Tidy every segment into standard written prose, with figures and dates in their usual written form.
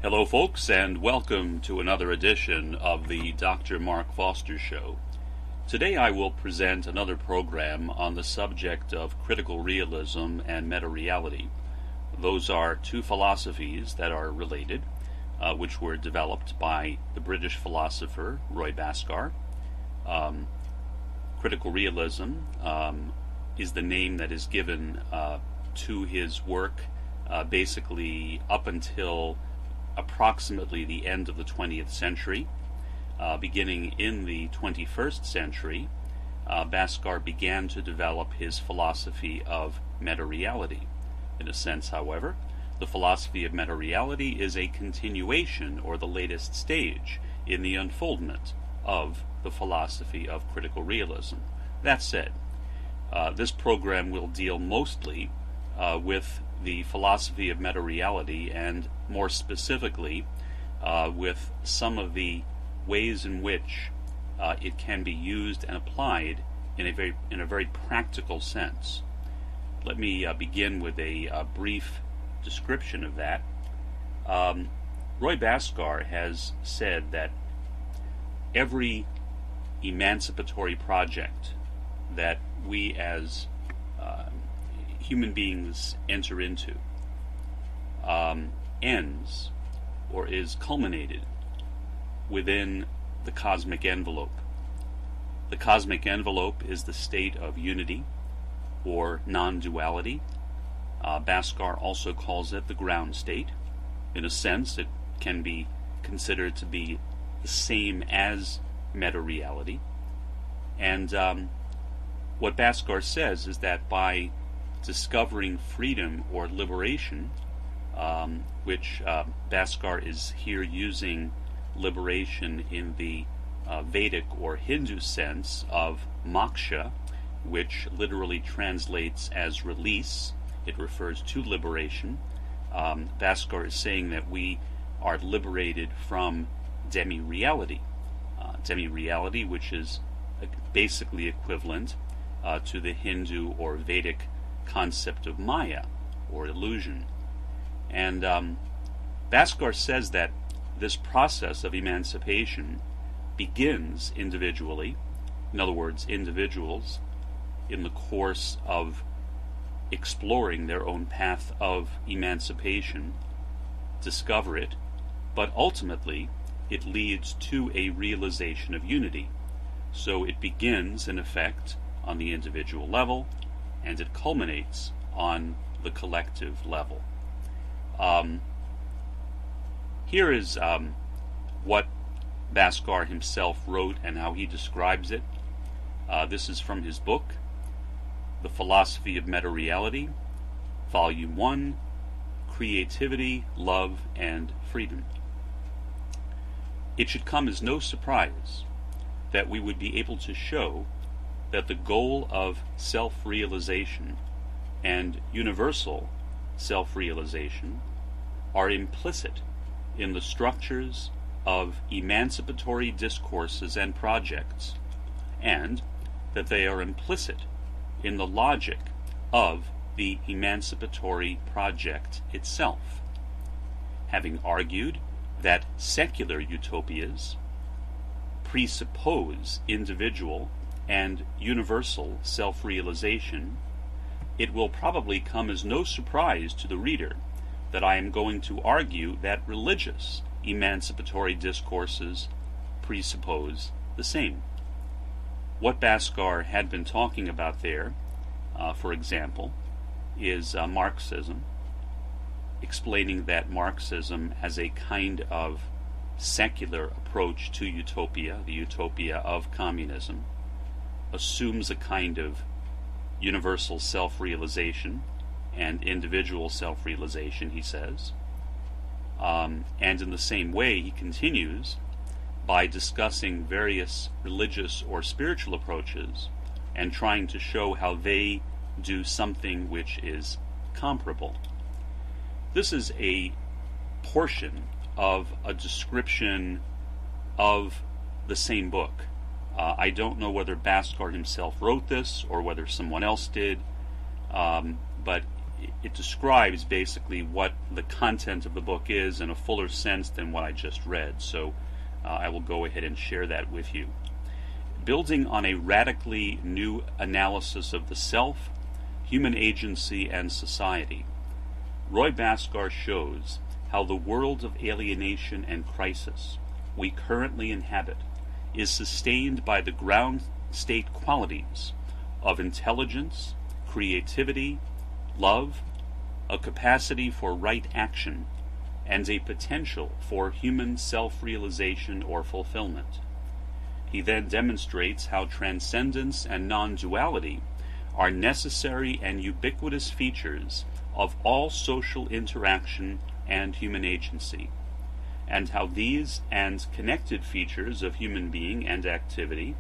Hello folks, and welcome to another edition of the Dr. Mark Foster Show. Today I will present another program on the subject of critical realism and meta-reality. Those are two philosophies that are related, which were developed by the British philosopher Roy Bhaskar. Critical realism is the name that is given to his work basically up until approximately the end of the 20th century. Beginning in the 21st century, Basscar began to develop his philosophy of meta-reality. In a sense, however, the philosophy of meta-reality is a continuation or the latest stage in the unfoldment of the philosophy of critical realism. That said, this program will deal mostly with the philosophy of meta-reality, and more specifically with some of the ways in which it can be used and applied in a very practical sense. Let me begin with a brief description of that. Roy Bhaskar has said that every emancipatory project that we as human beings enter into ends or is culminated within the cosmic envelope. The cosmic envelope is the state of unity or non-duality. Basscar also calls it the ground state. In a sense, it can be considered to be the same as meta-reality. And what Basscar says is that by discovering freedom or liberation, which Basscar is here using liberation in the Vedic or Hindu sense of moksha, which literally translates as release. It refers to liberation. Basscar is saying that we are liberated from demi-reality. Demi-reality, which is basically equivalent to the Hindu or Vedic concept of Maya, or illusion. And Basscar says that this process of emancipation begins individually. In other words, individuals, in the course of exploring their own path of emancipation, discover it, but ultimately it leads to a realization of unity. So it begins, in effect, on the individual level, and it culminates on the collective level. Here is what Basscar himself wrote and how he describes it. This is from his book, The Philosophy of Meta-Reality, Volume 1, Creativity, Love, and Freedom. It should come as no surprise that we would be able to show that the goal of self-realization and universal self-realization are implicit in the structures of emancipatory discourses and projects, and that they are implicit in the logic of the emancipatory project itself. Having argued that secular utopias presuppose individual and universal self-realization, it will probably come as no surprise to the reader that I am going to argue that religious emancipatory discourses presuppose the same. What Basscar had been talking about there, for example, is Marxism, explaining that Marxism as a kind of secular approach to utopia, the utopia of communism, assumes a kind of universal self-realization and individual self-realization, he says. And in the same way, he continues by discussing various religious or spiritual approaches and trying to show how they do something which is comparable. This is a portion of a description of the same book. I don't know whether Basscar himself wrote this or whether someone else did, but it describes basically what the content of the book is in a fuller sense than what I just read. So I will go ahead and share that with you. Building on a radically new analysis of the self, human agency, and society, Roy Bhaskar shows how the world of alienation and crisis we currently inhabit is sustained by the ground state qualities of intelligence, creativity, love, a capacity for right action, and a potential for human self-realization or fulfillment. He then demonstrates how transcendence and non-duality are necessary and ubiquitous features of all social interaction and human agency, and how these and connected features of human being and activity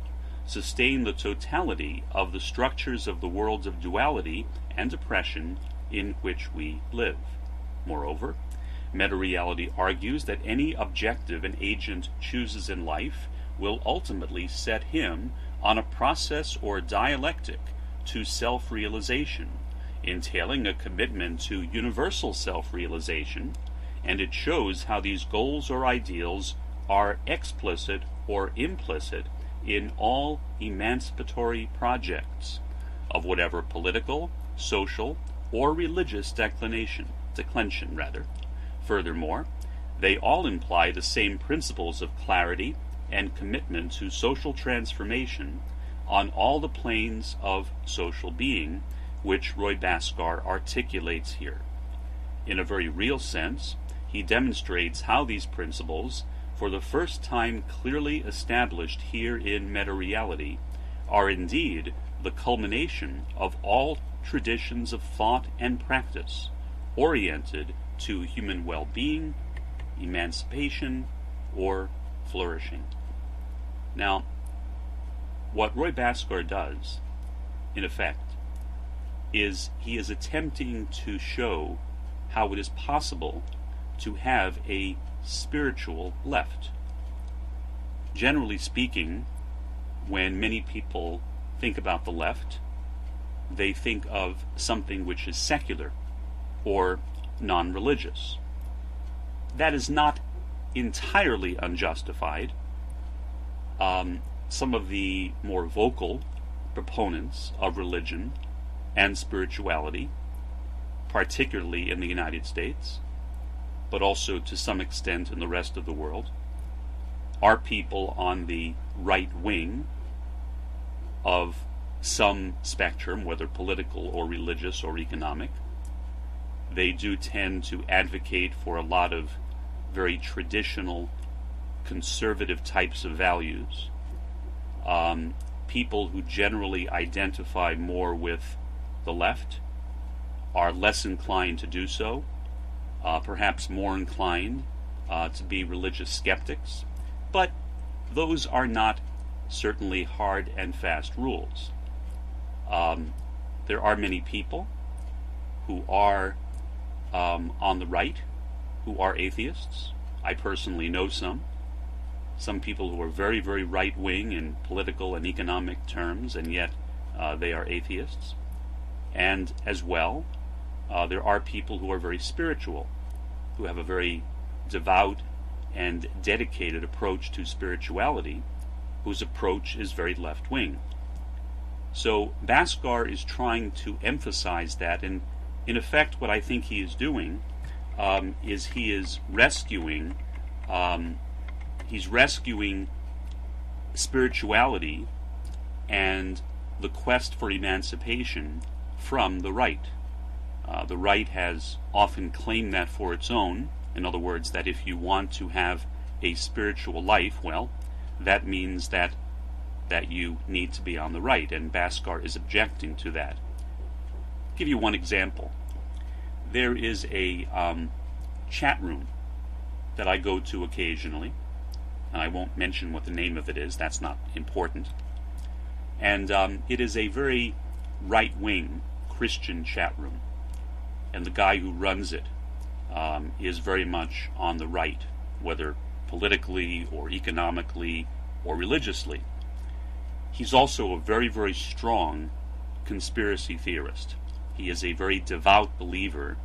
sustain the totality of the structures of the worlds of duality and oppression in which we live. Moreover, meta-reality argues that any objective an agent chooses in life will ultimately set him on a process or dialectic to self-realization, entailing a commitment to universal self-realization, and it shows how these goals or ideals are explicit or implicit in all emancipatory projects of whatever political, social, or religious declension. Furthermore, they all imply the same principles of clarity and commitment to social transformation on all the planes of social being, which Roy Bhaskar articulates here. In a very real sense, he demonstrates how these principles, for the first time clearly established here in meta-reality, are indeed the culmination of all traditions of thought and practice oriented to human well-being, emancipation, or flourishing. Now, what Roy Bhaskar does, in effect, is he is attempting to show how it is possible to have a spiritual left. Generally speaking, when many people think about the left, they think of something which is secular or non-religious. That is not entirely unjustified. Some of the more vocal proponents of religion and spirituality, particularly in the United States, but also to some extent in the rest of the world, are people on the right wing of some spectrum, whether political or religious or economic. They do tend to advocate for a lot of very traditional conservative types of values. People who generally identify more with the left are less inclined to do so, perhaps more inclined to be religious skeptics, but those are not certainly hard and fast rules. There are many people who are on the right who are atheists. I personally know some people who are very, very right-wing in political and economic terms, and yet they are atheists. And as well, there are people who are very spiritual, who have a very devout and dedicated approach to spirituality, whose approach is very left-wing. So Basscar is trying to emphasize that, and in effect what I think he is doing is he is rescuing spirituality and the quest for emancipation from the right. The right has often claimed that for its own. In other words, that if you want to have a spiritual life, well, that means that you need to be on the right, and Basscar is objecting to that. I'll give you one example. There is a chat room that I go to occasionally, and I won't mention what the name of it is, that's not important. And it is a very right-wing Christian chat room, and the guy who runs it is very much on the right, whether politically or economically or religiously. He's also a very, very strong conspiracy theorist. He is a very devout believer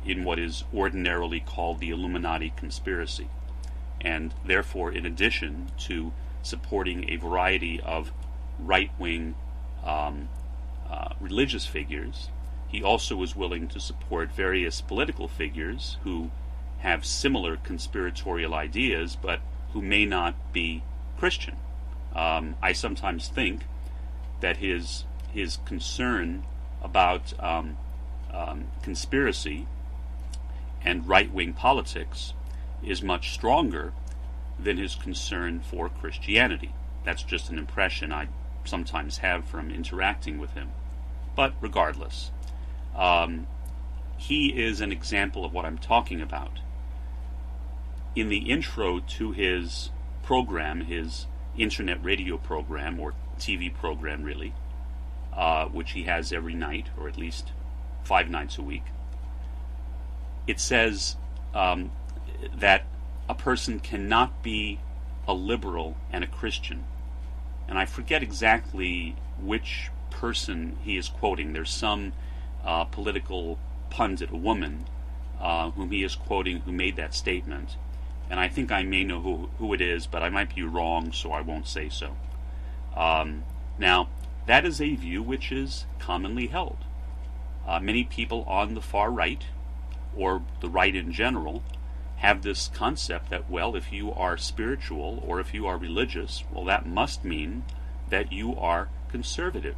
in what is ordinarily called the Illuminati conspiracy. And therefore, in addition to supporting a variety of right-wing religious figures, he also is willing to support various political figures who have similar conspiratorial ideas, but who may not be Christian. I sometimes think that his concern about conspiracy and right-wing politics is much stronger than his concern for Christianity. That's just an impression I sometimes have from interacting with him. But regardless, he is an example of what I'm talking about. In the intro to his program, his internet radio program, or TV program really, which he has every night, or at least 5 nights a week, it says that a person cannot be a liberal and a Christian. And I forget exactly which person he is quoting. There's some political pundit, a woman, whom he is quoting, who made that statement. And I think I may know who it is, but I might be wrong, so I won't say so. Now, that is a view which is commonly held. Many people on the far right, or the right in general, have this concept that, well, if you are spiritual or if you are religious, well, that must mean that you are conservative.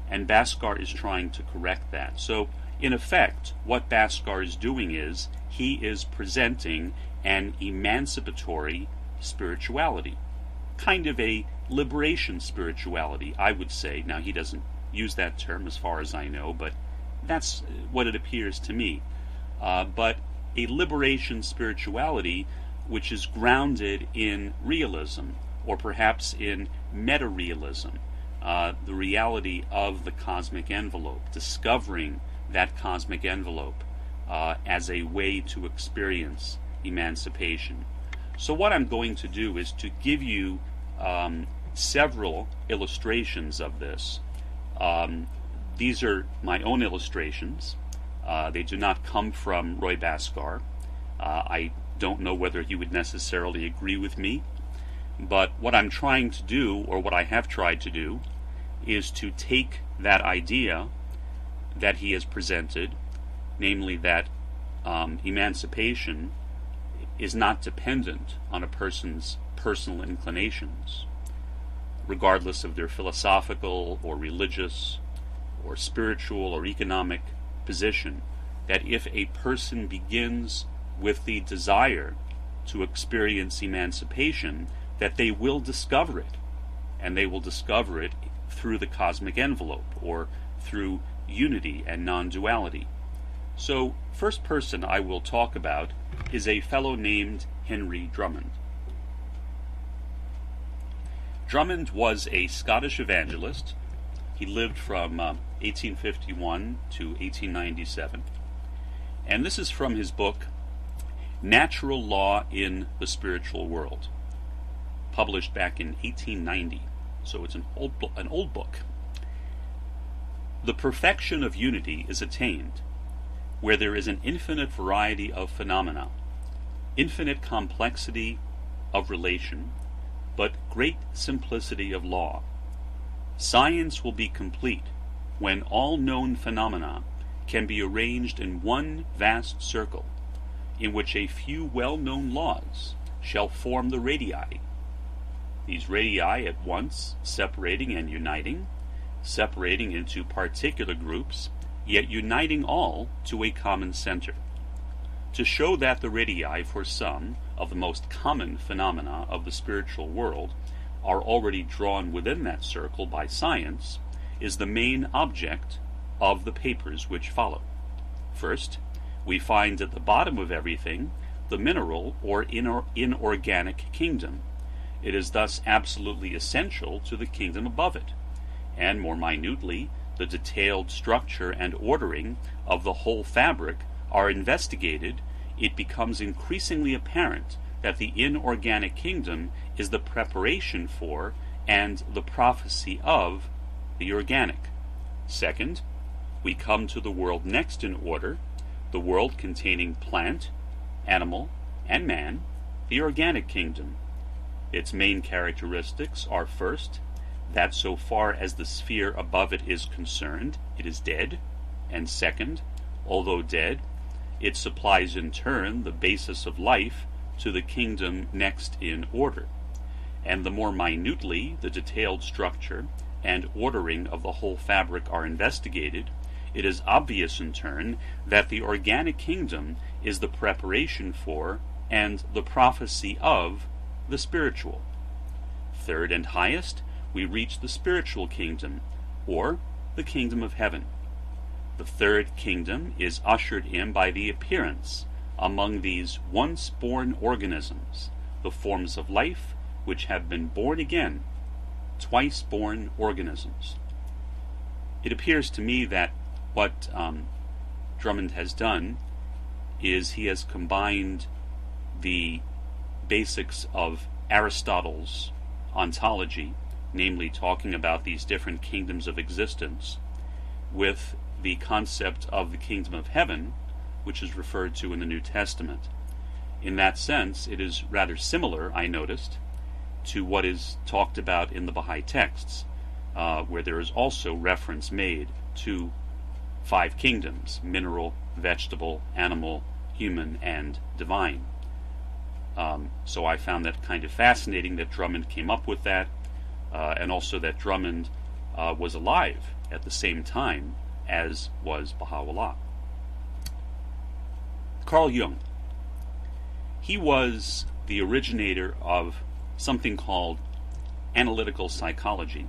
And Basscar is trying to correct that. So, in effect, what Basscar is doing is he is presenting an emancipatory spirituality, kind of a liberation spirituality, I would say. Now, he doesn't use that term as far as I know, but that's what it appears to me. But a liberation spirituality which is grounded in realism, or perhaps in meta-realism, the reality of the cosmic envelope, discovering that cosmic envelope as a way to experience emancipation. So what I'm going to do is to give you several illustrations of this. These are my own illustrations. They do not come from Roy Bhaskar. I don't know whether he would necessarily agree with me, but what I'm trying to do, or what I have tried to do, is to take that idea that he has presented, namely that emancipation is not dependent on a person's personal inclinations, regardless of their philosophical or religious or spiritual or economic position, that if a person begins with the desire to experience emancipation, that they will discover it, and they will discover it through the cosmic envelope, or through unity and non-duality. So, first person I will talk about is a fellow named Henry Drummond. Drummond was a Scottish evangelist. He lived from 1851 to 1897. And this is from his book, Natural Law in the Spiritual World, published back in 1890. So it's an old book. The perfection of unity is attained where there is an infinite variety of phenomena, infinite complexity of relation, but great simplicity of law. Science will be complete when all known phenomena can be arranged in one vast circle, in which a few well-known laws shall form the radii. These radii at once separating and uniting, separating into particular groups, yet uniting all to a common center. To show that the radii for some of the most common phenomena of the spiritual world are already drawn within that circle by science is the main object of the papers which follow. First, we find at the bottom of everything the mineral or inorganic kingdom. It is thus absolutely essential to the kingdom above it, and more minutely, the detailed structure and ordering of the whole fabric are investigated, it becomes increasingly apparent that the inorganic kingdom is the preparation for and the prophecy of the organic. Second, we come to the world next in order, the world containing plant, animal, and man, the organic kingdom. Its main characteristics are, first, that so far as the sphere above it is concerned, it is dead, and second, although dead, it supplies in turn the basis of life to the kingdom next in order. And the more minutely the detailed structure and ordering of the whole fabric are investigated, it is obvious in turn that the organic kingdom is the preparation for and the prophecy of the spiritual. Third and highest, we reach the spiritual kingdom, or the kingdom of heaven. The third kingdom is ushered in by the appearance among these once-born organisms, the forms of life which have been born again, twice-born organisms. It appears to me that what Drummond has done is he has combined the basics of Aristotle's ontology, namely talking about these different kingdoms of existence, with the concept of the kingdom of heaven, which is referred to in the New Testament. In that sense, it is rather similar, I noticed, to what is talked about in the Baha'i texts, where there is also reference made to 5 kingdoms: mineral, vegetable, animal, human, and divine. So I found that kind of fascinating that Drummond came up with that, and also that Drummond was alive at the same time as was Baha'u'llah. Carl Jung. He was the originator of something called analytical psychology.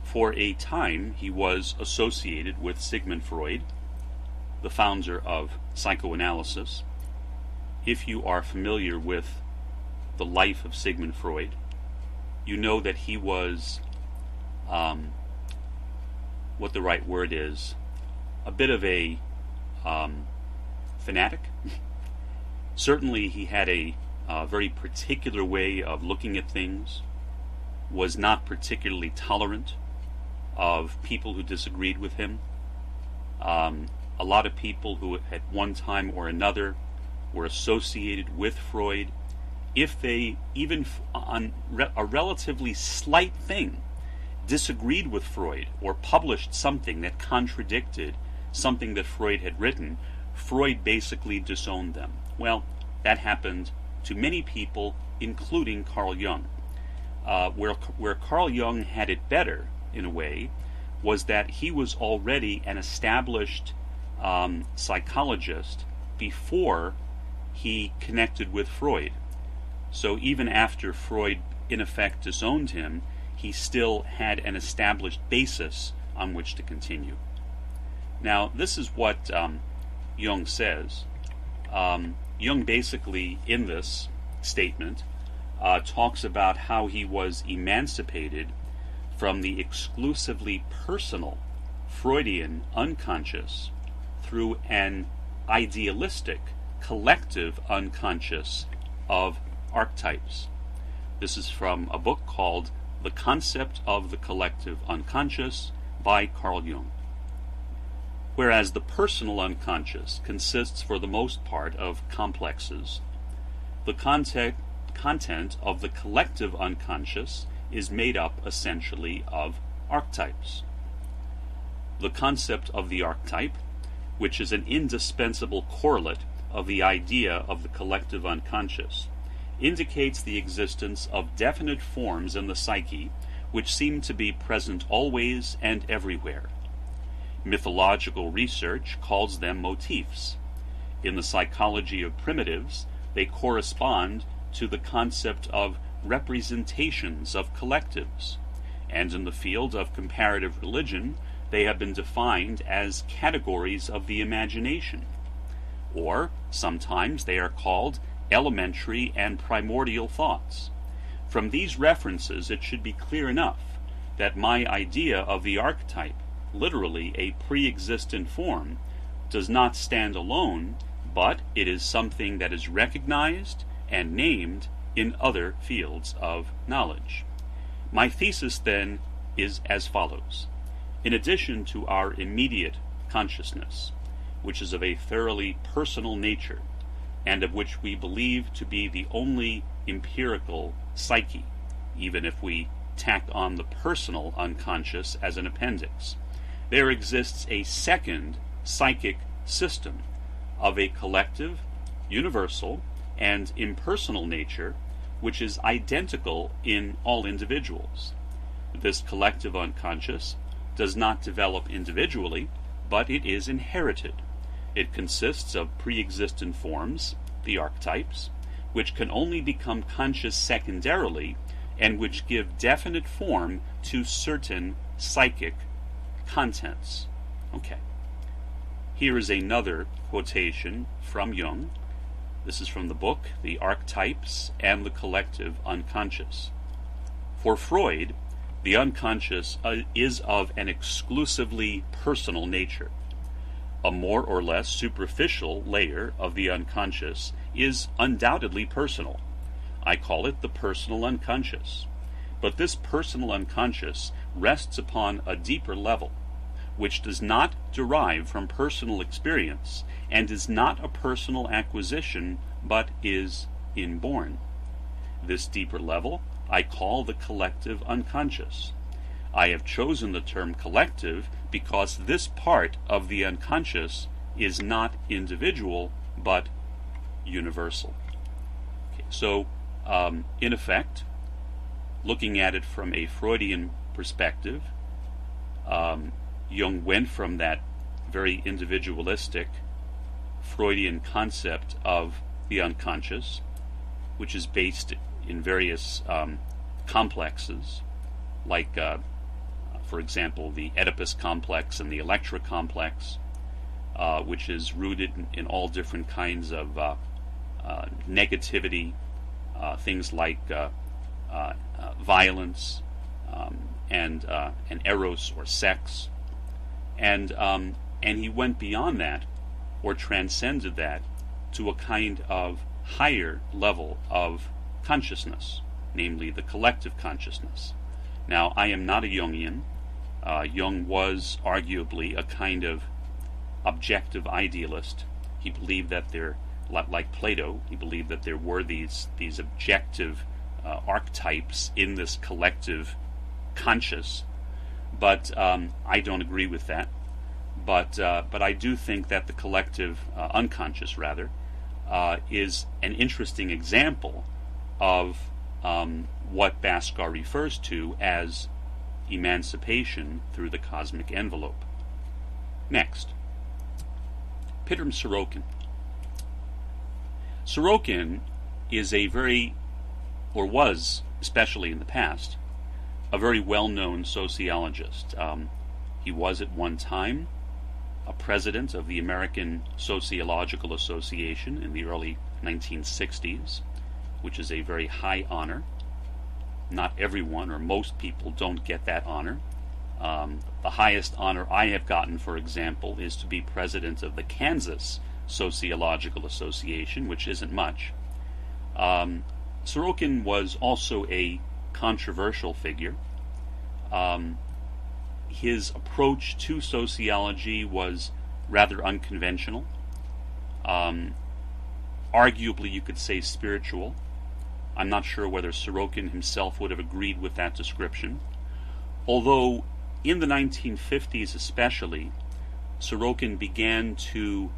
For a time, he was associated with Sigmund Freud, the founder of psychoanalysis. If you are familiar with the life of Sigmund Freud, you know that he was, what the right word is, a bit of a fanatic. Certainly he had a very particular way of looking at things, was not particularly tolerant of people who disagreed with him. A lot of people who at one time or another were associated with Freud, if they, even on a relatively slight thing, disagreed with Freud or published something that contradicted something that Freud had written, Freud basically disowned them. Well, that happened to many people, including Carl Jung. Where Carl Jung had it better, in a way, was that he was already an established psychologist before he connected with Freud. So even after Freud, in effect, disowned him, he still had an established basis on which to continue. Now, this is what Jung says. Jung basically, in this statement, talks about how he was emancipated from the exclusively personal Freudian unconscious through an idealistic collective unconscious of archetypes. This is from a book called The Concept of the Collective Unconscious by Carl Jung. Whereas the personal unconscious consists for the most part of complexes, the content of the collective unconscious is made up essentially of archetypes. The concept of the archetype, which is an indispensable correlate of the idea of the collective unconscious, indicates the existence of definite forms in the psyche which seem to be present always and everywhere. Mythological research calls them motifs. In the psychology of primitives, they correspond to the concept of representations of collectives, and in the field of comparative religion, they have been defined as categories of the imagination, or sometimes they are called elementary and primordial thoughts. From these references, it should be clear enough that my idea of the archetype, literally a pre-existent form, does not stand alone, but it is something that is recognized and named in other fields of knowledge. My thesis, then, is as follows. In addition to our immediate consciousness, which is of a thoroughly personal nature, and of which we believe to be the only empirical psyche, even if we tack on the personal unconscious as an appendix, there exists a second psychic system of a collective, universal, and impersonal nature, which is identical in all individuals. This collective unconscious does not develop individually, but it is inherited. It consists of pre-existent forms, the archetypes, which can only become conscious secondarily and which give definite form to certain psychic contents. Okay. Here is another quotation from Jung. This is from the book, The Archetypes and the Collective Unconscious. For Freud, the unconscious is of an exclusively personal nature. A more or less superficial layer of the unconscious is undoubtedly personal. I call it the personal unconscious. But this personal unconscious rests upon a deeper level, which does not derive from personal experience and is not a personal acquisition, but is inborn. This deeper level I call the collective unconscious. I have chosen the term collective because this part of the unconscious is not individual, but universal. Okay, so, in effect, looking at it from a Freudian perspective, Jung went from that very individualistic Freudian concept of the unconscious, which is based in various complexes, like, for example, the Oedipus complex and the Electra complex, which is rooted in all different kinds of negativity, things like violence and eros or sex, and he went beyond that, or transcended that, to a kind of higher level of consciousness, namely the collective consciousness. Now, I am not a Jungian. Jung was arguably a kind of objective idealist. He believed that there, like Plato, he believed that there were these objective archetypes in this collective conscious, but I don't agree with that. But I do think that the collective unconscious, rather, is an interesting example of what Basscar refers to as emancipation through the cosmic envelope. Next, Piotr Sorokin. Sorokin is a very, or was, especially in the past, a very well-known sociologist. He was at one time a president of the American Sociological Association in the early 1960s, which is a very high honor. Not everyone or most people don't get that honor. The highest honor I have gotten, for example, is to be president of the Kansas Sociological Association, which isn't much. Sorokin was also a controversial figure. His approach to sociology was rather unconventional. Arguably, you could say spiritual. I'm not sure whether Sorokin himself would have agreed with that description. Although, in the 1950s especially, Sorokin began to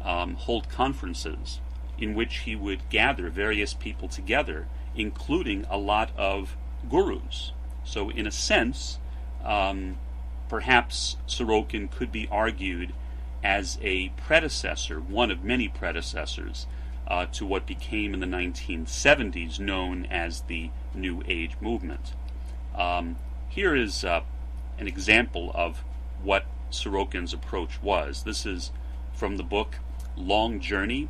hold conferences in which he would gather various people together, including a lot of gurus. So, in a sense, perhaps Sorokin could be argued as a predecessor, one of many predecessors, to what became in the 1970s known as the New Age movement. Here is an example of what Sorokin's approach was. This is from the book Long Journey,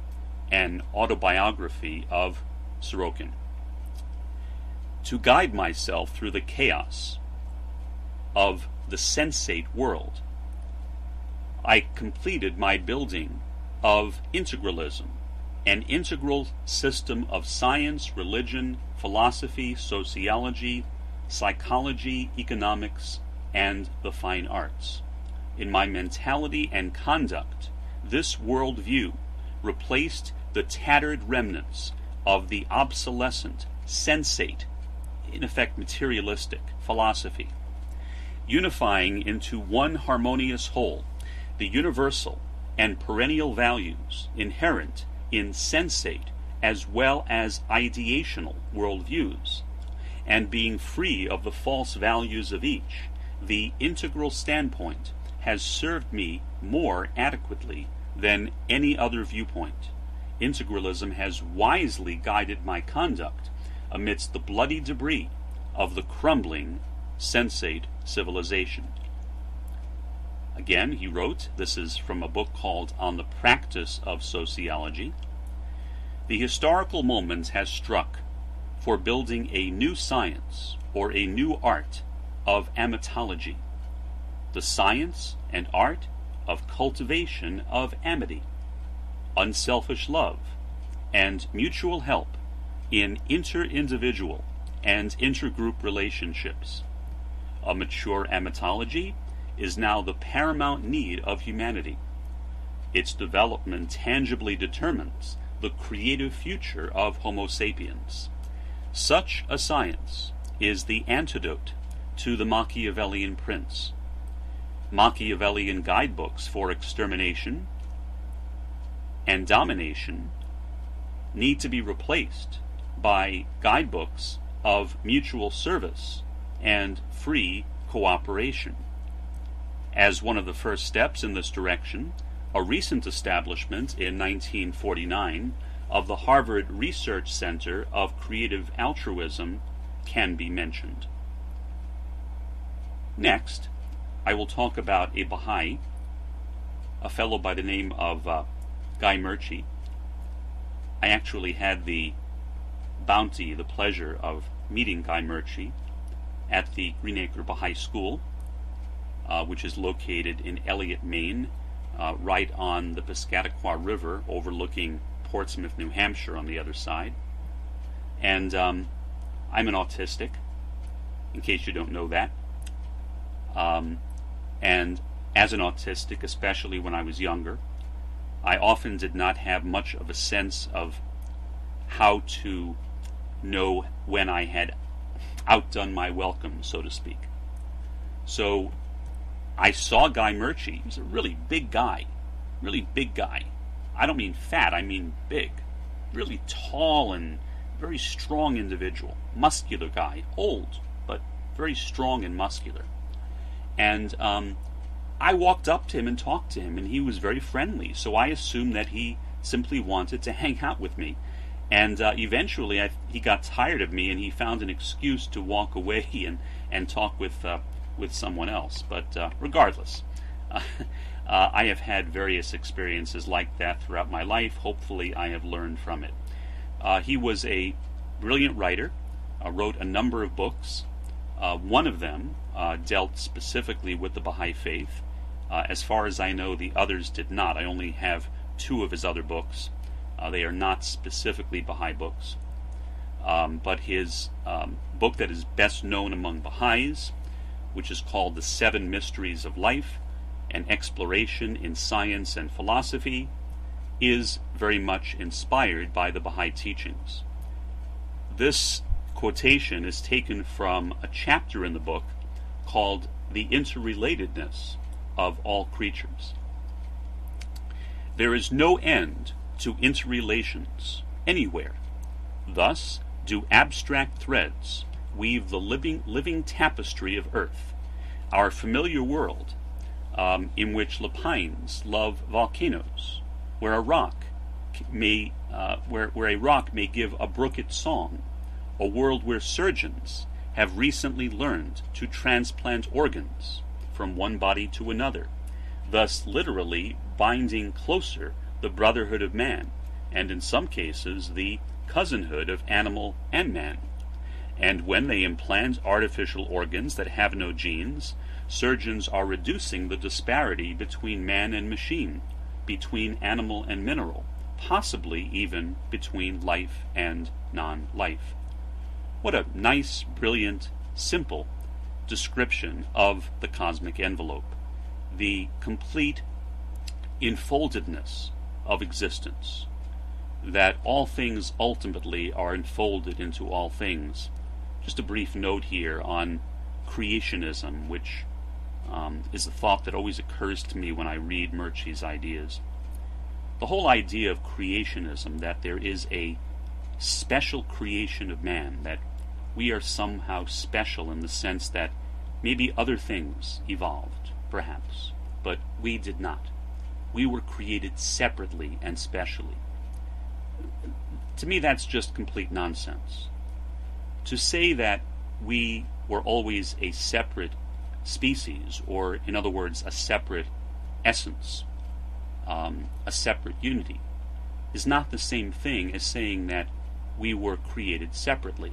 an autobiography of Sorokin. To guide myself through the chaos of the sensate world, I completed my building of integralism, an integral system of science, religion, philosophy, sociology, psychology, economics, and the fine arts. In my mentality and conduct, this worldview replaced the tattered remnants of the obsolescent, sensate, in effect materialistic, philosophy, unifying into one harmonious whole the universal and perennial values inherent in sensate as well as ideational worldviews, and being free of the false values of each, the integral standpoint has served me more adequately than any other viewpoint. Integralism has wisely guided my conduct amidst the bloody debris of the crumbling sensate civilization. Again, he wrote, this is from a book called On the Practice of Sociology, "The historical moment has struck for building a new science or a new art of amitology, the science and art of cultivation of amity, unselfish love, and mutual help in inter-individual and intergroup relationships. A mature amitology is now the paramount need of humanity. Its development tangibly determines the creative future of Homo sapiens. Such a science is the antidote to the Machiavellian prince. Machiavellian guidebooks for extermination and domination need to be replaced by guidebooks of mutual service and free cooperation. As one of the first steps in this direction, a recent establishment in 1949 of the Harvard Research Center of Creative Altruism can be mentioned." Next, I will talk about a Baha'i, a fellow by the name of Guy Murchie. I actually had the pleasure of meeting Guy Murchie at the Greenacre Baha'i School, which is located in Elliott, Maine, right on the Piscataqua River, overlooking Portsmouth, New Hampshire on the other side. And I'm an autistic, in case you don't know that. And as an autistic, especially when I was younger, I often did not have much of a sense of how to know when I had outdone my welcome, so to speak. So I saw Guy Murchie. He was a really big guy. I don't mean fat, I mean big. Really tall and very strong individual. Muscular guy. Old, but very strong and muscular. And I walked up to him and talked to him, and he was very friendly. So I assumed that he simply wanted to hang out with me. And eventually he got tired of me, and he found an excuse to walk away and talk with someone else. But regardless, I have had various experiences like that throughout my life. Hopefully I have learned from it. He was a brilliant writer, wrote a number of books. One of them dealt specifically with the Baha'i faith. As far as I know, the others did not. I only have 2 of his other books. They are not specifically Baha'i books. But his book that is best known among Baha'is, which is called The 7 Mysteries of Life, an Exploration in Science and Philosophy, is very much inspired by the Baha'i teachings. This quotation is taken from a chapter in the book called The Interrelatedness of All Creatures. There is no end to interrelations anywhere. Thus do abstract threads weave the living tapestry of earth, our familiar world, in which lapines love volcanoes, where a rock may give a brook its song, a world where surgeons have recently learned to transplant organs from one body to another, thus literally binding closer the brotherhood of man, and in some cases the cousinhood of animal and man. And when they implant artificial organs that have no genes, surgeons are reducing the disparity between man and machine, between animal and mineral, possibly even between life and non-life. What a nice, brilliant, simple, description of the cosmic envelope, the complete enfoldedness of existence, that all things ultimately are enfolded into all things. Just a brief note here on creationism, which is a thought that always occurs to me when I read Murchie's ideas. The whole idea of creationism, that there is a special creation of man, that we are somehow special in the sense that maybe other things evolved, perhaps, but we did not. We were created separately and specially. To me, that's just complete nonsense. To say that we were always a separate species, or in other words, a separate essence, a separate unity, is not the same thing as saying that we were created separately.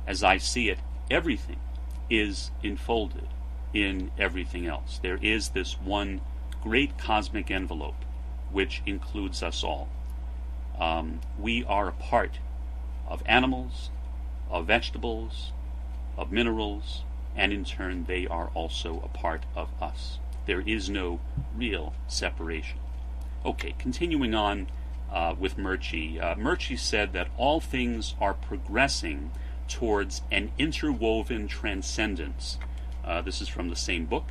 As I see it, everything is enfolded in everything else. There is this one great cosmic envelope which includes us all. We are a part of animals, of vegetables, of minerals, and in turn they are also a part of us. There is no real separation. Okay, continuing on with Murchie. Murchie said that all things are progressing towards an interwoven transcendence. This is from the same book.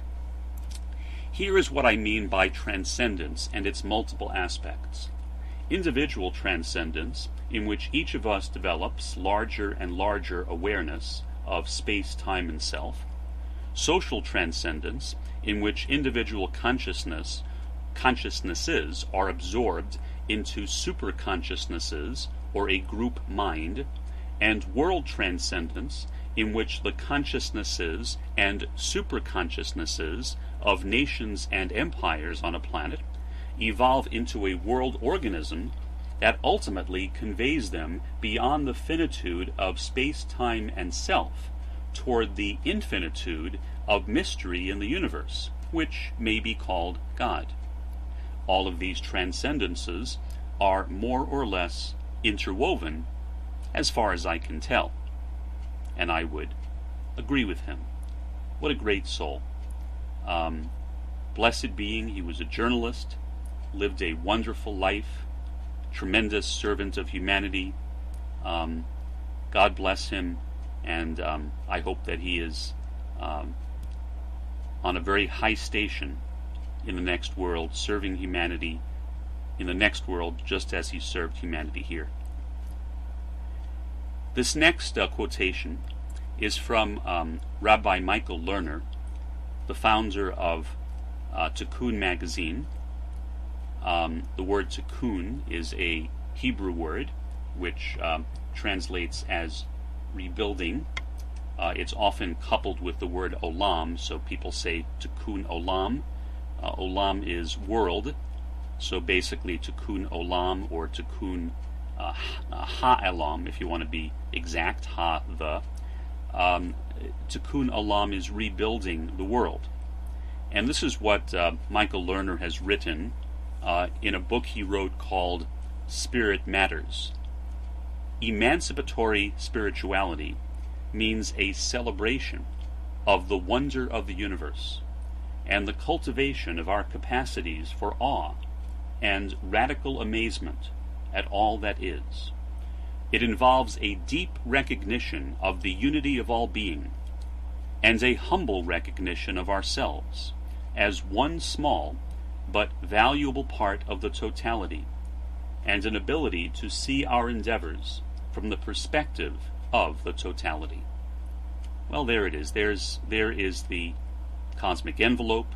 Here is what I mean by transcendence and its multiple aspects. Individual transcendence, in which each of us develops larger and larger awareness of space, time, and self. Social transcendence, in which individual consciousnesses are absorbed into superconsciousnesses or a group mind. And world transcendence, in which the consciousnesses and superconsciousnesses of nations and empires on a planet evolve into a world organism that ultimately conveys them beyond the finitude of space, time, and self toward the infinitude of mystery in the universe, which may be called God. All of these transcendences are more or less interwoven, as far as I can tell. And I would agree with him. What a great soul. Blessed being, he was a journalist, lived a wonderful life, tremendous servant of humanity. God bless him, and I hope that he is on a very high station in the next world, serving humanity in the next world just as he served humanity here. This next quotation is from Rabbi Michael Lerner, the founder of Tikkun magazine. The word tikkun is a Hebrew word which translates as rebuilding. It's often coupled with the word olam, so people say Tikkun Olam. Olam is world, so basically Tikkun Olam or Tikkun Ha-Elam, if you want to be exact, the Tikkun Olam is rebuilding the world. And this is what Michael Lerner has written in a book he wrote called Spirit Matters. Emancipatory spirituality means a celebration of the wonder of the universe and the cultivation of our capacities for awe and radical amazement at all that is. It involves a deep recognition of the unity of all being and a humble recognition of ourselves as one small but valuable part of the totality, and an ability to see our endeavors from the perspective of the totality. Well, there it is. There is the cosmic envelope.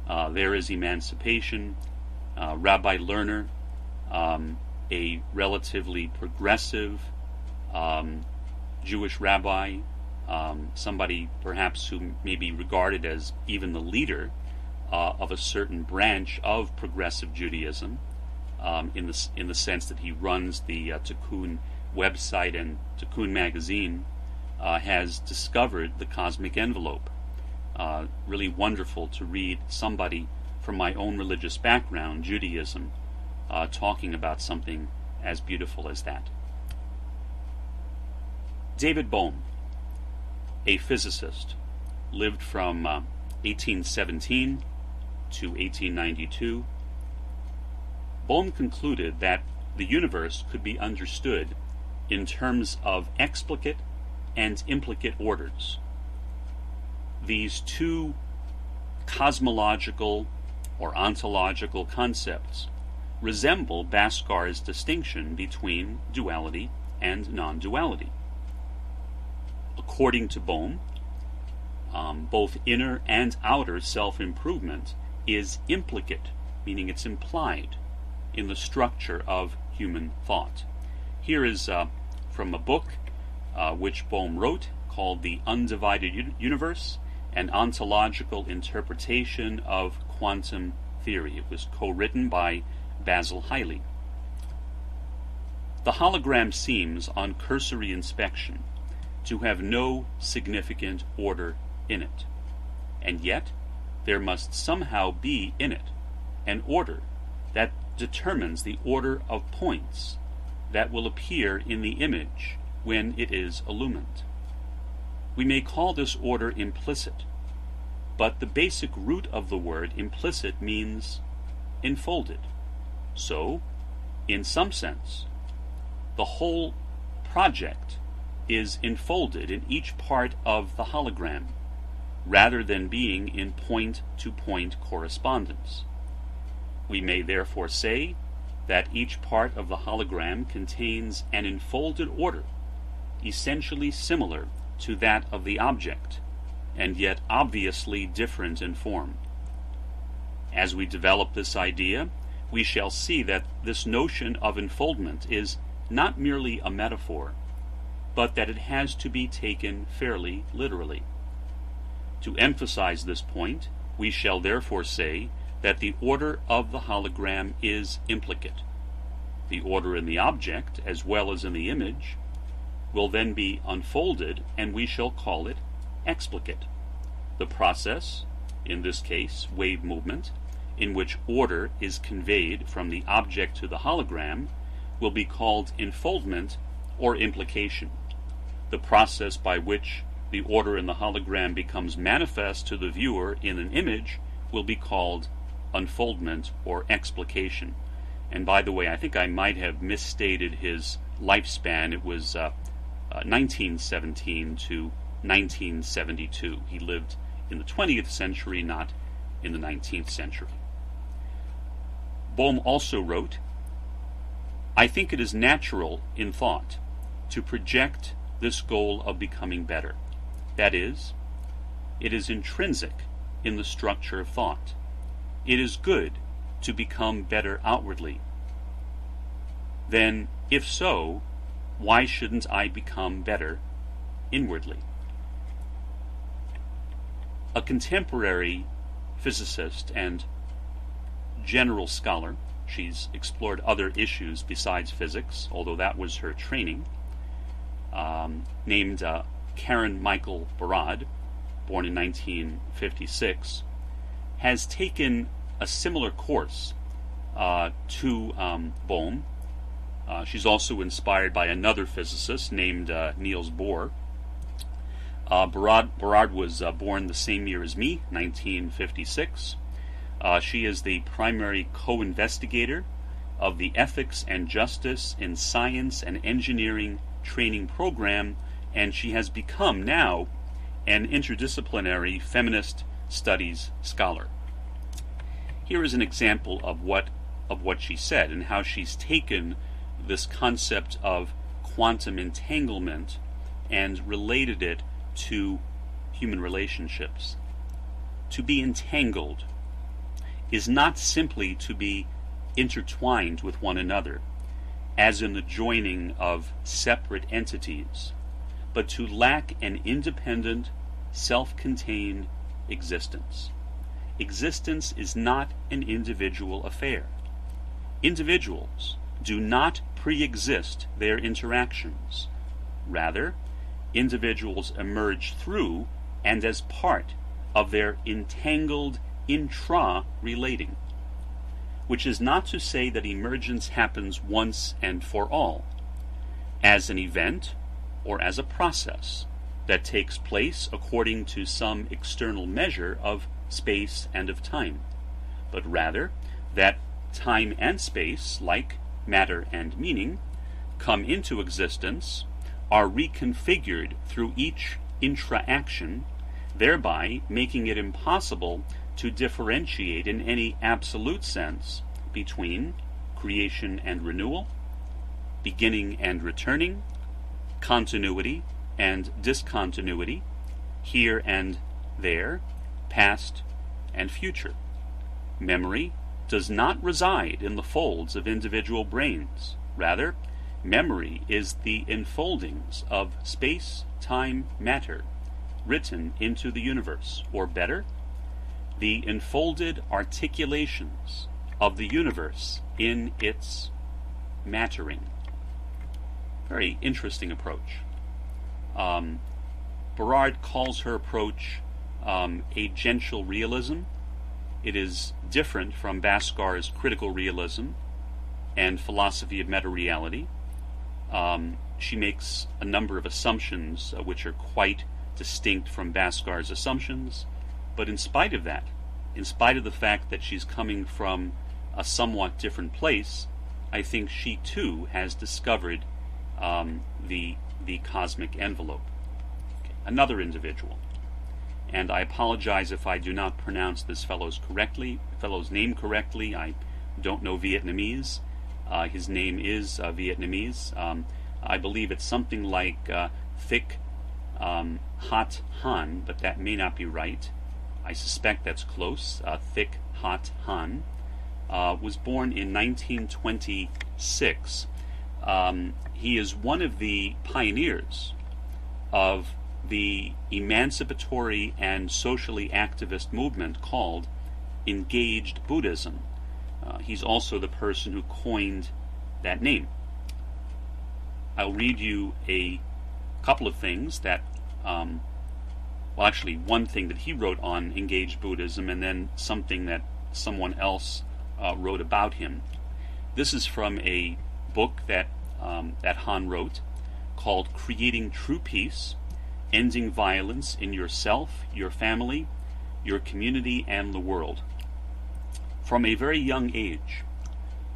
There is Emancipation. Rabbi Lerner, a relatively progressive Jewish rabbi, somebody perhaps who may be regarded as even the leader of a certain branch of progressive Judaism, in the sense that he runs the Tikkun website and Tikkun magazine, has discovered the cosmic envelope. Really wonderful to read somebody from my own religious background, Judaism, talking about something as beautiful as that. David Bohm, a physicist, lived from 1817 to 1892. Bohm concluded that the universe could be understood in terms of explicate and implicate orders. These two cosmological or ontological concepts resemble Basscar's distinction between duality and non-duality. According to Bohm, both inner and outer self-improvement is implicate, meaning it's implied, in the structure of human thought. Here is from a book which Bohm wrote called The Undivided Universe, an Ontological Interpretation of Quantum Theory. It was co-written by Basil Hiley. The hologram seems, on cursory inspection, to have no significant order in it, and yet there must somehow be in it an order that determines the order of points that will appear in the image when it is illumined. We may call this order implicit, but the basic root of the word implicit means enfolded. So, in some sense, the whole project is enfolded in each part of the hologram, rather than being in point-to-point correspondence. We may therefore say that each part of the hologram contains an enfolded order, essentially similar to that of the object, and yet obviously different in form. As we develop this idea, we shall see that this notion of enfoldment is not merely a metaphor, but that it has to be taken fairly literally. To emphasize this point, we shall therefore say that the order of the hologram is implicate. The order in the object, as well as in the image, will then be unfolded, and we shall call it explicate. The process, in this case wave movement, in which order is conveyed from the object to the hologram, will be called enfoldment or implication. The process by which the order in the hologram becomes manifest to the viewer in an image will be called unfoldment or explication. And by the way, I think I might have misstated his lifespan. It was 1917 to 1972. He lived in the 20th century, not in the 19th century. Bohm also wrote, "I think it is natural in thought to project this goal of becoming better. That is, it is intrinsic in the structure of thought. It is good to become better outwardly. Then, if so, why shouldn't I become better inwardly?" A contemporary physicist and general scholar, she's explored other issues besides physics, although that was her training, named Karen Michael Berard, born in 1956, has taken a similar course to Bohm. She's also inspired by another physicist named Niels Bohr. Berard was born the same year as me, 1956. She is the primary co-investigator of the Ethics and Justice in Science and Engineering training program, and she has become now an interdisciplinary feminist studies scholar. Here is an example of what she said and how she's taken this concept of quantum entanglement and related it to human relationships. To be entangled is not simply to be intertwined with one another, as in the joining of separate entities, but to lack an independent, self-contained existence. Existence is not an individual affair. Individuals do not pre-exist their interactions. Rather, individuals emerge through and as part of their entangled intra-relating, which is not to say that emergence happens once and for all, as an event or as a process, that takes place according to some external measure of space and of time, but rather that time and space, like matter and meaning, come into existence, are reconfigured through each intra-action, thereby making it impossible to differentiate in any absolute sense between creation and renewal, beginning and returning, continuity and discontinuity, here and there, past and future. Memory does not reside in the folds of individual brains. Rather, memory is the enfoldings of space, time, matter, written into the universe, or better, the enfolded articulations of the universe in its mattering. Very interesting approach. Berard calls her approach a gential realism. It is different from Basscar's critical realism and philosophy of meta-reality. She makes a number of assumptions which are quite distinct from Bascar's assumptions, but in spite of that, in spite of the fact that she's coming from a somewhat different place, I think she too has discovered the cosmic envelope. Okay. Another individual, and I apologize if I do not pronounce this fellow's name correctly. I don't know Vietnamese. His name is Vietnamese. I believe it's something like Thick Hot Han, but that may not be right. I suspect that's close. Thick Hot Han was born in 1926. He is one of the pioneers of the emancipatory and socially activist movement called Engaged Buddhism. He's also the person who coined that name. I'll read you a couple of things that, actually one thing that he wrote on Engaged Buddhism, and then something that someone else wrote about him. This is from a book that Han wrote called Creating True Peace, Ending Violence in Yourself, Your Family, Your Community, and the World. From a very young age,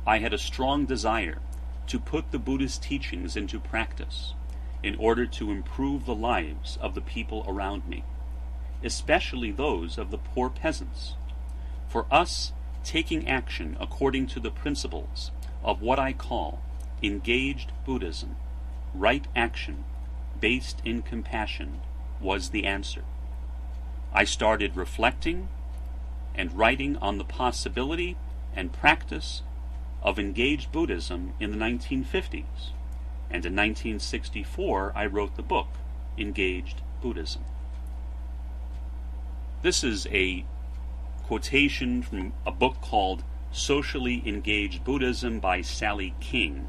I had a strong desire to put the Buddhist teachings into practice in order to improve the lives of the people around me, especially those of the poor peasants. For us, taking action according to the principles of what I call engaged Buddhism, right action, based in compassion, was the answer. I started reflecting and writing on the possibility and practice of engaged Buddhism in the 1950s, and in 1964 I wrote the book, Engaged Buddhism. This is a quotation from a book called Socially Engaged Buddhism by Sally King.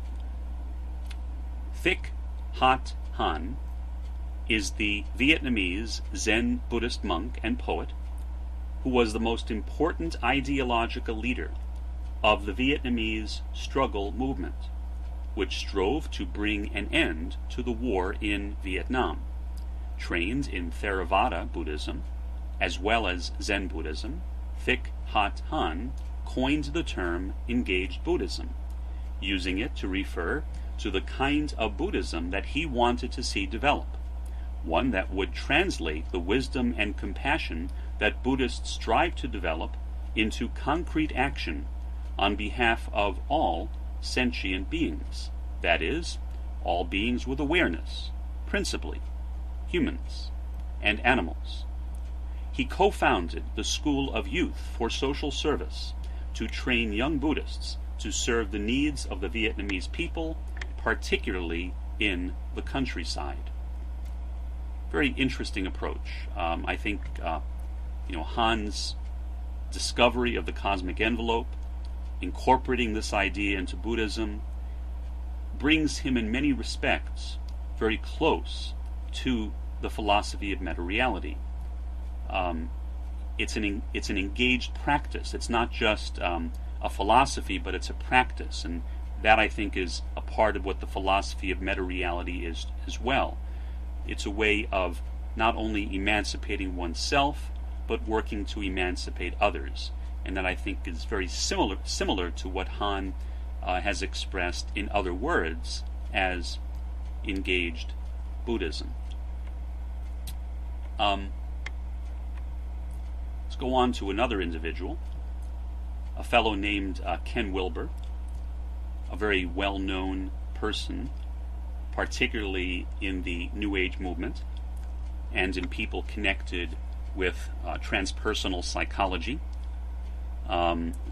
Thick Hot Han is the Vietnamese Zen Buddhist monk and poet who was the most important ideological leader of the Vietnamese struggle movement, which strove to bring an end to the war in Vietnam. Trained in Theravada Buddhism, as well as Zen Buddhism, Thick Hot Han coined the term Engaged Buddhism, using it to refer to the kind of Buddhism that he wanted to see develop, one that would translate the wisdom and compassion that Buddhists strive to develop into concrete action on behalf of all sentient beings, that is, all beings with awareness, principally humans and animals. He co-founded the School of Youth for Social Service to train young Buddhists to serve the needs of the Vietnamese people, particularly in the countryside. Very interesting approach. I think Han's discovery of the cosmic envelope, incorporating this idea into Buddhism, brings him in many respects very close to the philosophy of meta-reality. It's an engaged practice. It's not just a philosophy, but it's a practice, and that I think is a part of what the philosophy of meta-reality is as well. It's a way of not only emancipating oneself, but working to emancipate others. And that I think is very similar to what Han has expressed in other words as engaged Buddhism. Let's go on to another individual, a fellow named Ken Wilber, a very well-known person, particularly in the New Age movement and in people connected with transpersonal psychology.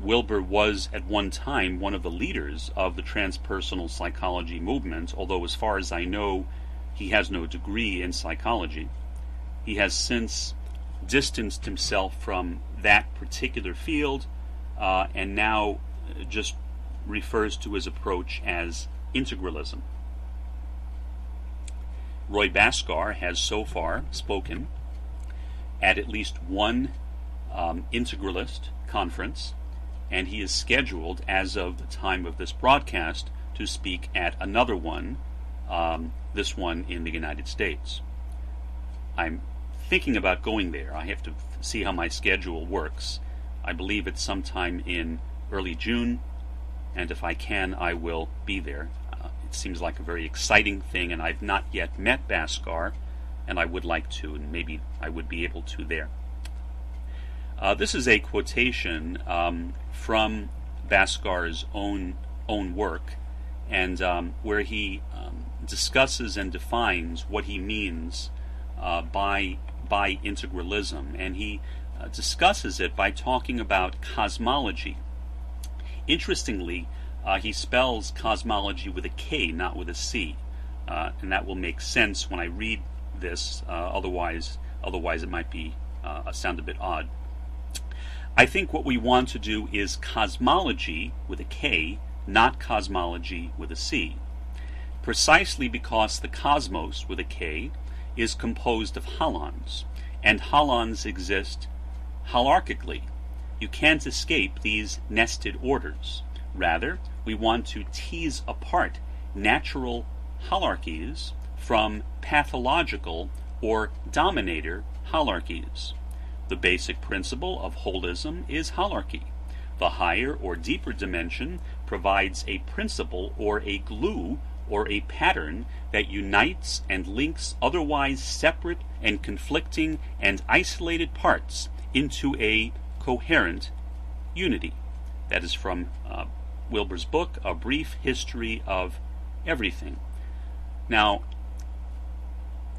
Wilber was at one time one of the leaders of the transpersonal psychology movement, although as far as I know, he has no degree in psychology. He has since distanced himself from that particular field and now just refers to his approach as integralism. Roy Bhaskar has so far spoken at least one integralist conference, and he is scheduled, as of the time of this broadcast, to speak at another one, this one in the United States. I'm thinking about going there. I have to see how my schedule works. I believe it's sometime in early June, and if I can, I will be there. It seems like a very exciting thing, and I've not yet met Basscar, and I would like to, and maybe I would be able to there. This is a quotation from Bascar's own work, and where he discusses and defines what he means by integralism, and he discusses it by talking about cosmology. Interestingly, he spells cosmology with a K, not with a C, and that will make sense when I read this. Otherwise it might be sound a bit odd. I think what we want to do is cosmology with a K, not cosmology with a C, precisely because the cosmos with a K is composed of holons, and holons exist holarchically. You can't escape these nested orders. Rather, we want to tease apart natural holarchies from pathological or dominator holarchies. The basic principle of holism is holarchy. The higher or deeper dimension provides a principle or a glue or a pattern that unites and links otherwise separate and conflicting and isolated parts into a coherent unity. That is from Wilber's book, A Brief History of Everything. Now,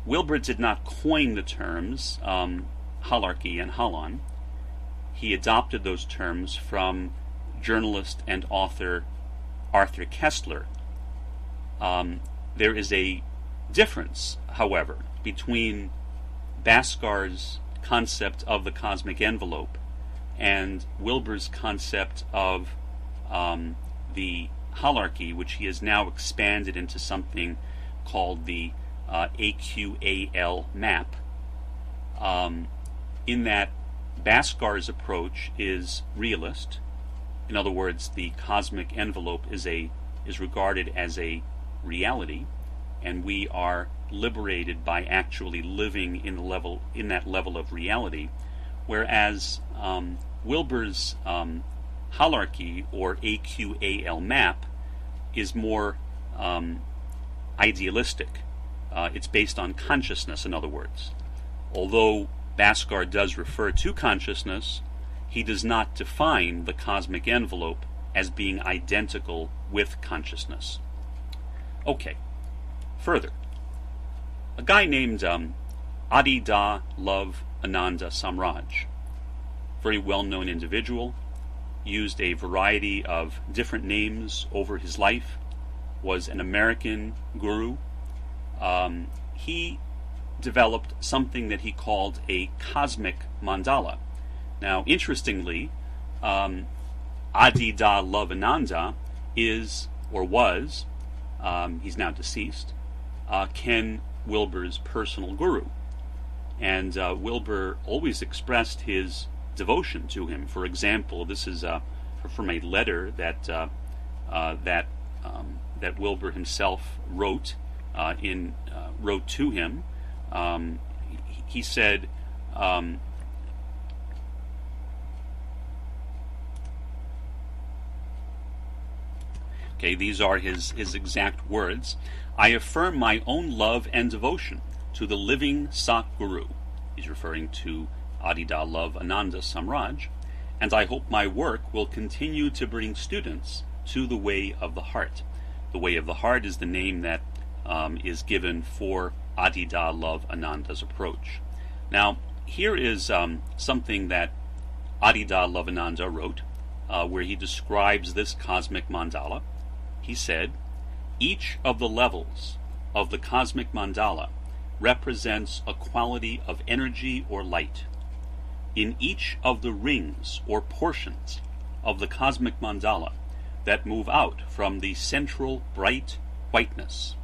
Wilber did not coin the terms holarchy and holon. He adopted those terms from journalist and author Arthur Koestler. There is a difference, however, between Bascar's concept of the cosmic envelope and Wilber's concept of the holarchy, which he has now expanded into something called the AQAL map, in that Bascar's approach is realist. In other words, the cosmic envelope is regarded as a reality, and we are liberated by actually living in that level of reality, whereas Wilber's holarchy or AQAL map is more idealistic. It's based on consciousness, in other words. Although Basscar does refer to consciousness, he does not define the cosmic envelope as being identical with consciousness. Okay, further. A guy named Adida Love Ananda Sam Raj, very well-known individual, used a variety of different names over his life, was an American guru. He developed something that he called a Cosmic Mandala. Now, interestingly, Adida Love Ananda is, or was, he's now deceased, Ken Wilber's personal guru. And Wilber always expressed his devotion to him. For example, this is from a letter that Wilber himself wrote to him. he said, okay, these are his exact words. I affirm my own love and devotion to the living Satguru. He's referring to Adida Love Ananda Sam Raj. And I hope my work will continue to bring students to the way of the heart. The way of the heart is the name that is given for Adida Love Ananda's approach. Now, here is something that Adida Love Ananda wrote, where he describes this cosmic mandala. He said, each of the levels of the cosmic mandala represents a quality of energy or light. In each of the rings or portions of the cosmic mandala that move out from the central bright whiteness,